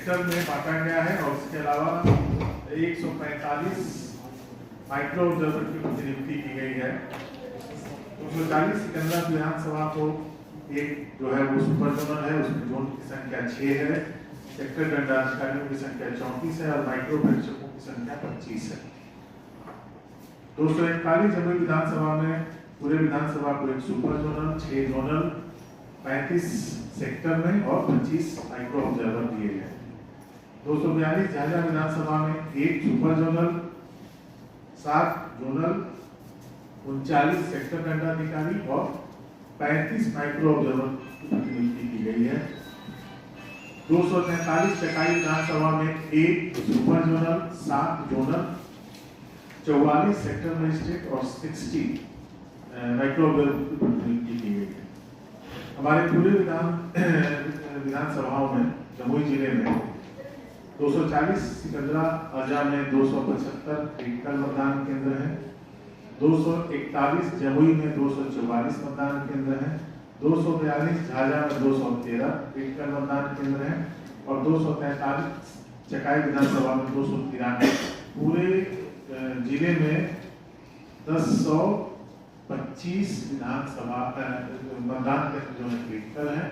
Sector में बांटा गया है और इसके अलावा 145 माइक्रो ऑब्जर्वर की प्रतिनियुक्ति की गई है। 240 सिकंदरा विधानसभा को एक जो है वो सुपर जोनल है, उसमें जोन की संख्या 6 है, सेक्टर दंडाधिकारियों की संख्या 34 है और माइक्रो प्रेक्षकों की संख्या 25 है। 241 जमुई विधानसभा में पूरे विधानसभा को एक सुपर जोनल, 6 जोनल, 35 सेक्टर में और 25 माइक्रो ऑब्जर्वर दिए गए। 242 झाझा विधानसभा में एक सुपर जोनल, 7 जोनल, 39 सेक्टर दंडाधिकारी और 35 माइक्रो ऑब्जर्वर की प्रतिनियुक्ति की गई है। 243 चकाई विधानसभा में एक super zonal, 7 zonal, 44 sector magistrate और 60 माइक्रो ऑब्जर्वर की प्रतिनियुक्ति की गई है। हमारे पूरे विधानसभाओं में जमुई जिले में 240 सिकंदरा अजा में 275 क्रिटिकल मतदान केंद्र हैं, 241 जमुई में 244 मतदान केंद्र हैं, 242 झाझा में 213 क्रिटिकल मतदान केंद्र हैं और 243 चकाई विधानसभा में 293। पूरे जिले में 1025 विधानसभा मतदान केंद्र जो है क्रिटिकल है,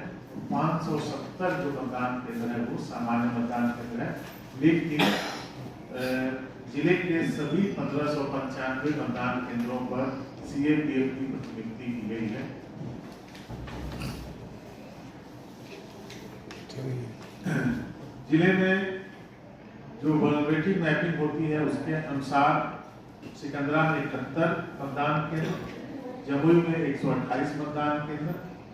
570 जो मतदान केंद्र है वो सामान्य मतदान केंद्र है। लेकिन जिले के सभी 1595 मतदान केंद्रों पर सीएपीएफ की प्रतिनियुक्ति की गई है। जिले में जो वोलरेटिव मैपिंग होती है उसके अनुसार सिकंदरा में 71 मतदान केंद्र, जमुई में 128 मतदान केंद्र,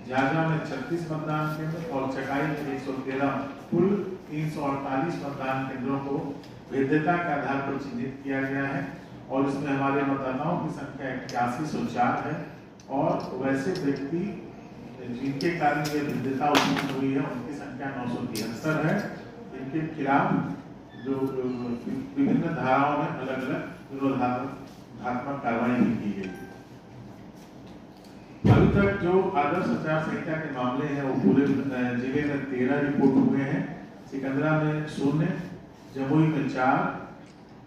झाझा में 36 मतदान केंद्र और चकाई में 113, कुल 348 मतदान केंद्रों को वैधता के आधार पर चिन्हित किया गया है और इसमें हमारे मतदाताओं की संख्या 8104 है और वैसे व्यक्ति जिनके कारण ये वैधता उत्पन्न हुई है उनकी संख्या 973 है। इनके खिलाफ जो विभिन्न धाराओं में अलग अलग विरोधात्मक कार्रवाई की गई। अभी तक जो आदर्श आचार संहिता के मामले हैं वो पूरे जिले में 13 रिपोर्ट हुए हैं। सिकंदरा में 0, जमुई में 4,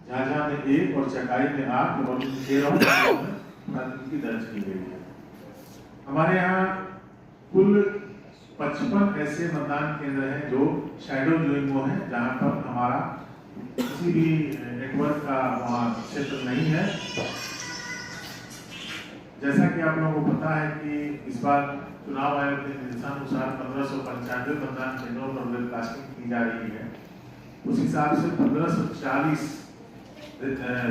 झाझा में 1 और चकाई में 8 और 13 प्राथमिकी दर्ज की गई है। हमारे यहाँ कुल 55 ऐसे मतदान केंद्र हैं जो शैडो जोइंग है, जहाँ पर हमारा किसी भी नेटवर्क का वहाँ क्षेत्र नहीं है। जैसा कि आप लोगों को पता है कि इस बार चुनाव आयोग के निर्देशानुसार 1595 मतदान केंद्रों पर वेबकास्टिंग की जा रही है। उस हिसाब से 1540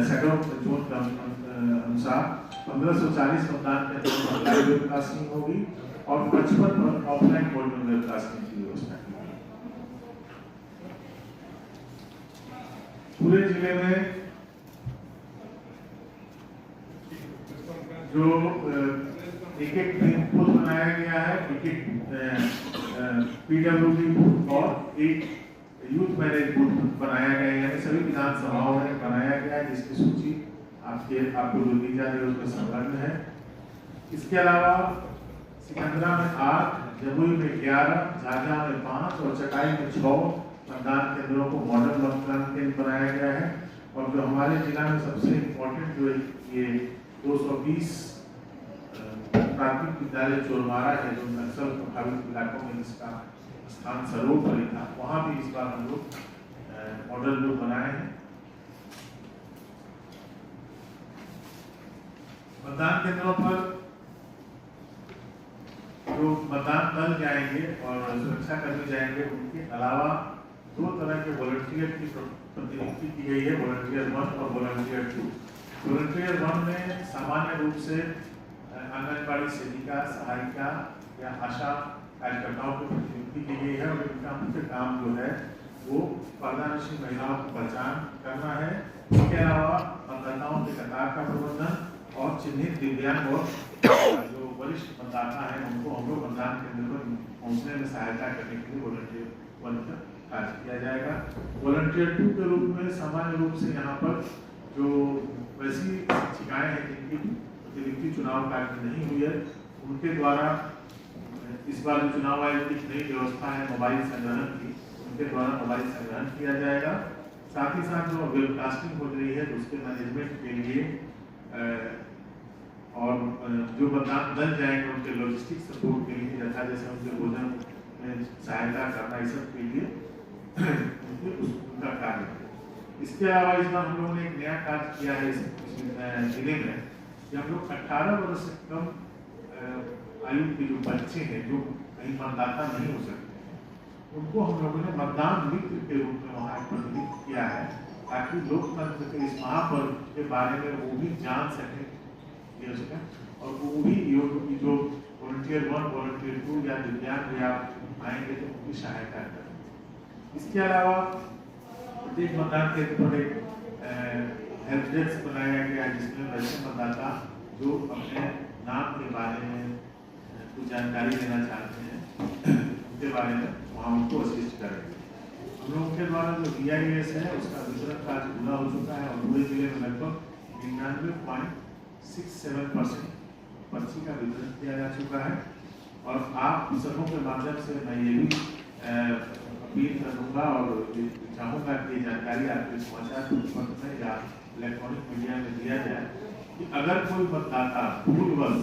शैडो जोन के अनुसार 1540 मतदान केंद्रों पर लाइव वेबकास्टिंग होगी और 55 पर ऑफलाइन मोड में वेबकास्टिंग की व्यवस्था की गई। पूरे जिले में जो एक बूथ बनाया गया है, एक पीडब्ल्यूडी बूथ और एक यूथ मैरिज बूथ बनाया गया है, सभी विधानसभाओं में बनाया गया है, जिसकी सूची आपको जो दी जा रही है उसमें संलग्न है। इसके अलावा सिकंदरा में 8, जमुई में 11, झाझा में 5 और चकाई में 6 मतदान केंद्रों को मॉडल मतदान केंद्र बनाया गया है। और जो हमारे जिला में सबसे इम्पोर्टेंट जो ये 220 प्राथमिक विद्यालय चोरमारा है, जो नक्सल प्रभावित इलाकों में जिसका स्थान सर्वोपरि था, वहाँ भी इस बार हम लोग मॉडल बूथ बनाए हैं। मतदान केंद्रों पर जो मतदान दल जाएंगे और सुरक्षा कर्मी जाएंगे, उनके अलावा 2 तरह के वॉलंटियर की प्रतिनियुक्ति की गई है, वॉलंटियर 1 और वॉलंटियर 2। वॉलंटियर 1 में सामान्य रूप से आंगनबाड़ी सेविका, सहायिका या आशा कार्यकर्ताओं की प्रतिनियुक्ति की गई है और इनका मुख्य काम जो है वो पर्दानशील महिलाओं की पहचान करना है। इसके अलावा मतदाताओं के कतार का प्रबंधन और चिन्हित दिव्यांग और जो वरिष्ठ मतदाता हैं उनको हम लोग मतदान केंद्र पर पहुँचने में सहायता करने के लिए वॉलंटियर 1 का कार्य किया जाएगा। वॉलंटियर 2 के रूप में सामान्य रूप से यहाँ पर जो वैसी शिक्षिकाएं हैं जिनकी प्रतिनियुक्ति चुनाव कार्य में नहीं हुई है, उनके द्वारा इस बार चुनाव आयोग की नई व्यवस्था है मोबाइल संग्रहण की, उनके द्वारा मोबाइल संग्रहण किया जाएगा। साथ ही साथ जो वेबकास्टिंग हो रही है उसके मैनेजमेंट के लिए और जो मतदान दल जाएंगे उनके लॉजिस्टिक सपोर्ट के लिए यथा जैसे उनके भोजन में सहायता करना, इस सब के लिए उनका कार्य है। इसके अलावा इस बार हम लोगों ने एक नया कार्य किया है इस जिले में कि हम लोग 18 वर्ष से कम आयु के जो बच्चे हैं जो कहीं मतदाता नहीं हो सकते हैं, उनको हम लोगों ने मतदान मित्र के रूप में वहाँ प्रतिनिधित्व किया है, ताकि लोकतंत्र के इस महापर्व के बारे में वो भी जान सकें और वो भी जो वॉलंटियर 1, वॉलंटियर 2 या दिव्यांग या आएंगे तो उनकी सहायता करें। इसके अलावा प्रत्येक मतदान केंद्र पर एक हेल्प डेस्क बनाया गया है जिसमें वैसे मतदाता जो अपने नाम के बारे में कुछ जानकारी लेना चाहते हैं उनके बारे में वहाँ उनको असिस्ट करेंगे। हम लोगों के द्वारा जो BIS है उसका वितरण कार्य पूरा हो चुका है और पूरे जिले में लगभग 99.67% पर्ची का वितरण किया जा चुका है। और आप सबों के माध्यम से मैं ये भी अपील करूँगा और चाहूँगा कि जानकारी आपके समाचार पत्र में या इलेक्ट्रॉनिक मीडिया में दिया जाए कि अगर कोई मतदाता भूलवश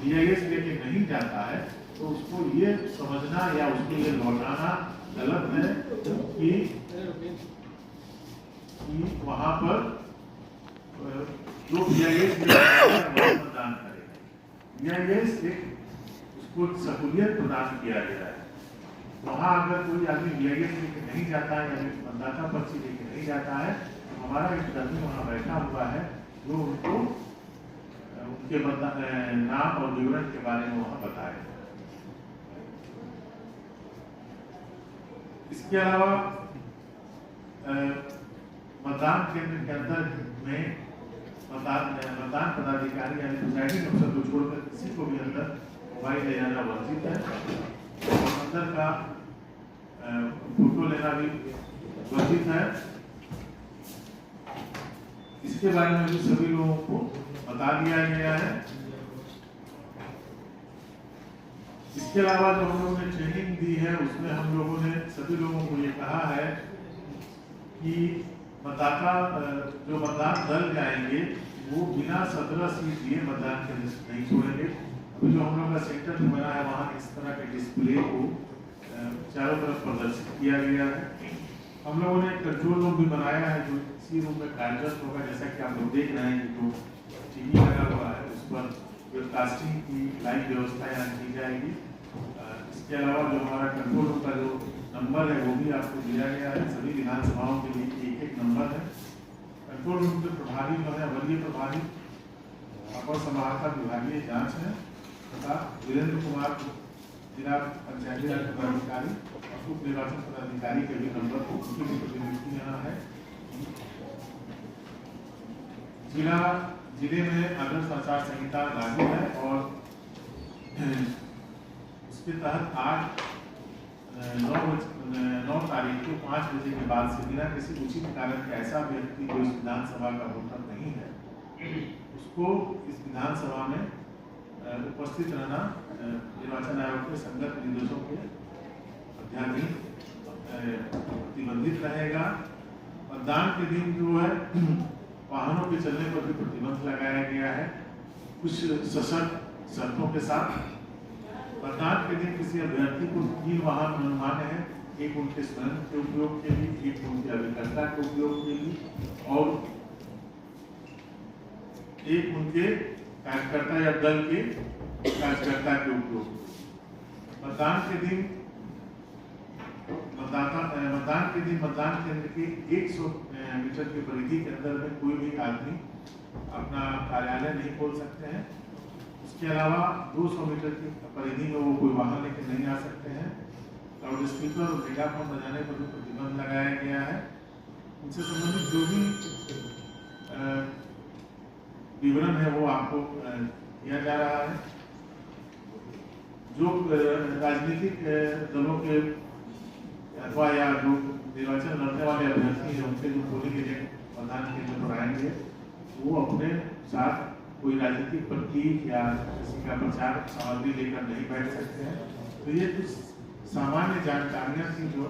BIS लेके नहीं जाता है तो उसको ये समझना या उसको ये लौटाना गलत है कि वहाँ पर जो BIS मतदान करेगा। BIS एक उसको सहूलियत प्रदान किया गया है। वहाँ अगर कोई आदमी BIS लेके नहीं जाता है या मतदाता पर्ची लेके नहीं जाता है तो हमारा एक कर्मी वहाँ बैठा हुआ है जो उनको उनके नाम और विवरण के बारे में वहाँ बताएगा। इसके अलावा मतदान केंद्र के अंदर में मतदान पदाधिकारी यानी प्रिजाइडिंग अफसर को छोड़कर किसी को भी अंदर मोबाइल ले जाना वर्जित है। अंदर का फोटो लेना भी वर्जित है। इसके बारे में भी सभी लोगों को बता दिया गया है। इसके अलावा जो हम लोगों ने ट्रेनिंग दी है उसमें हम लोगों ने सभी लोगों को ये कहा है कि मतदाता जो मतदान दल जाएंगे वो बिना 17 सीट दिए मतदान केंद्र नहीं छोड़ेंगे। अभी जो हम लोग का सेंटर में बना है वहाँ इस तरह के डिस्प्ले को चारों तरफ प्रदर्शित किया गया है। हम लोगों ने कंट्रोल रूम भी बनाया है जो इसी रूम में कार्यरत होगा। जैसा कि आप लोग देख रहे हैं कि जो TV लगा हुआ है उस पर वेबकास्टिंग की लाइव व्यवस्था यहाँ की जाएगी। इसके अलावा जो हमारा कंट्रोल रूम का जो नंबर है वो भी आपको दिया गया है। सभी विधानसभाओं के लिए एक नंबर है। कंट्रोल रूम के प्रभारी जो है वर्गीय प्रभारी अपर समाहर्ता विभागीय जांच है तथा वीरेंद्र कुमार जिला पंचायती राज पदाधिकारी और उप निर्वाचन पदाधिकारी के भी नंबर को उनकी प्रतिनिधि यहाँ है। जिले में आदर्श आचार संहिता लागू है और उसके तहत 9 तारीख को 5 बजे के बाद से बिना किसी उचित कारण के ऐसा व्यक्ति जो इस विधानसभा का वोटर नहीं है उसको इस विधानसभा में उपस्थित रहना निर्वाचन आयोग के संगत निर्देशों के अध्याधीन प्रतिबंधित रहेगा। मतदान के दिन जो है वाहनों के चलने पर भी प्रतिबंध लगाया गया है कुछ सशर्त शर्तों के साथ। मतदान के दिन किसी अभ्यर्थी को 3 वाहन अनुमान है, एक उनके स्वयं के उपयोग के लिए, एक उनके अभिकर्ता के उपयोग के लिए और एक उनके कार्यकर्ता या दल के कार्यकर्ता के उपयोग। मतदान के दिन मतदान केंद्र के 100 मीटर की परिधि के अंदर में कोई भी आदमी अपना कार्यालय नहीं खोल सकते हैं। उसके अलावा 200 मीटर की परिधि में वो कोई वाहन लेकर नहीं आ सकते हैं। लाउड स्पीकर और मेगाफोन बजाने पर भी प्रतिबंध लगाया गया है। उनसे संबंधित जो भी विवरण है वो आपको दिया जा रहा है। जो राजनीतिक दलों के अथवा या जो निर्वाचन लड़ने वाले अभ्यर्थी हैं उनके जो पोलिंग एजेंट मतदान केंद्र पर आएंगे वो अपने साथ कोई राजनीतिक प्रतीक या किसी का प्रचार सामग्री लेकर नहीं बैठ सकते हैं। तो ये कुछ सामान्य जांच चांदनी सिंह जो